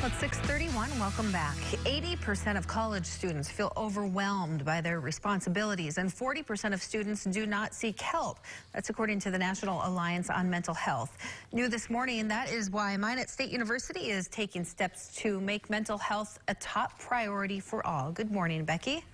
Well, it's 6:31. Welcome back. 80% of college students feel overwhelmed by their responsibilities, and 40% of students do not seek help. That's according to the National Alliance on Mental Health. New this morning, that is why Minot State University is taking steps to make mental health a top priority for all. Good morning, Becky.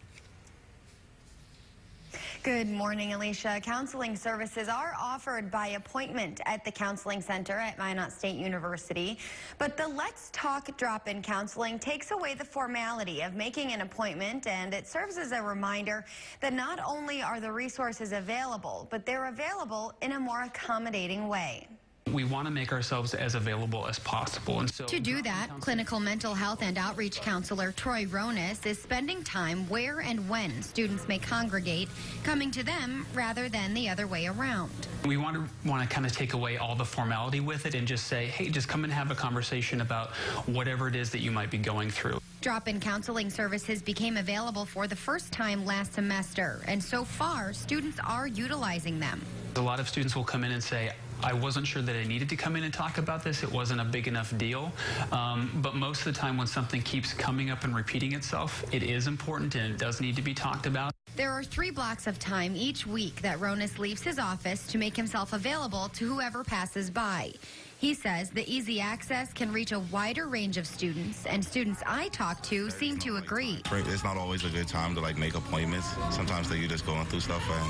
Good morning, Alicia. Counseling services are offered by appointment at the Counseling Center at Minot State University. But the Let's Talk drop-in counseling takes away the formality of making an appointment, and it serves as a reminder that not only are the resources available, but they're available in a more accommodating way. We want to make ourselves as available as possible. And so to do that, clinical mental health and outreach counselor Troy Ronis is spending time where and when students may congregate, coming to them rather than the other way around. We want to kind of take away all the formality with it and just say, hey, just come and have a conversation about whatever it is that you might be going through. Drop-in counseling services became available for the first time last semester, and so far, students are utilizing them. A lot of students will come in and say, I wasn't sure that I needed to come in and talk about this. It wasn't a big enough deal. But most of the time when something keeps coming up and repeating itself, it is important and it does need to be talked about. There are 3 blocks of time each week that Ronis leaves his office to make himself available to whoever passes by. He says the easy access can reach a wider range of students, and students I talk to seem to agree. It's not always a good time to make appointments. Sometimes you're just going through stuff, and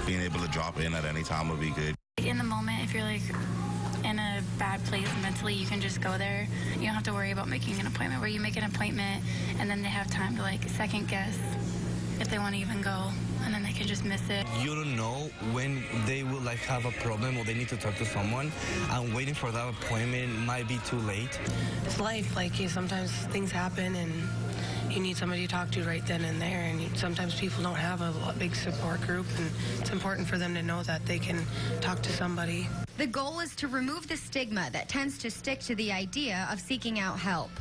being able to drop in at any time would be good. In the moment, if you're in a bad place mentally, you can just go there. You don't have to worry about making an appointment, where you make an appointment and then they have time to second guess if they want to even go, and then they can just miss it. You don't know when they will have a problem or they need to talk to someone, and waiting for that appointment might be too late. It's life. Sometimes things happen and you need somebody to talk to right then and there, and sometimes people don't have a big support group, and it's important for them to know that they can talk to somebody. The goal is to remove the stigma that tends to stick to the idea of seeking out help.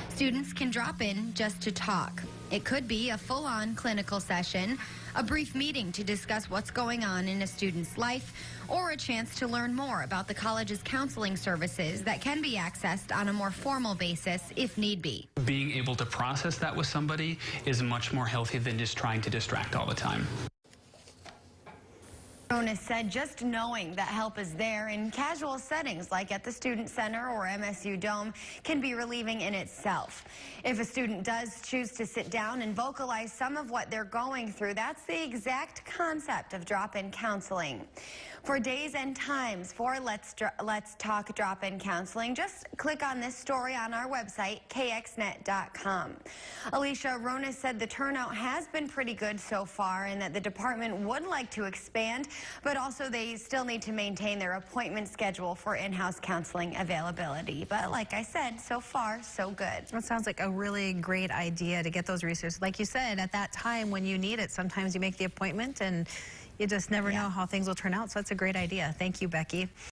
Students can drop in just to talk. It could be a full-on clinical session, a brief meeting to discuss what's going on in a student's life, or a chance to learn more about the college's counseling services that can be accessed on a more formal basis if need be. Being able to process that with somebody is much more healthy than just trying to distract all the time. Ronis said just knowing that help is there in casual settings like at the Student Center or MSU Dome can be relieving in itself. If a student does choose to sit down and vocalize some of what they're going through, that's the exact concept of drop-in counseling. For days and times for Let's Talk drop-in counseling, just click on this story on our website, kxnet.com. Alicia, Ronis said the turnout has been pretty good so far and that the department would like to expand, but also they still need to maintain their appointment schedule for in-house counseling availability. But like I said, so far, so good. That sounds like a really great idea to get those resources. Like you said, at that time when you need it, sometimes you make the appointment and you just never know how things will turn out. So that's a great idea. Thank you, Becky.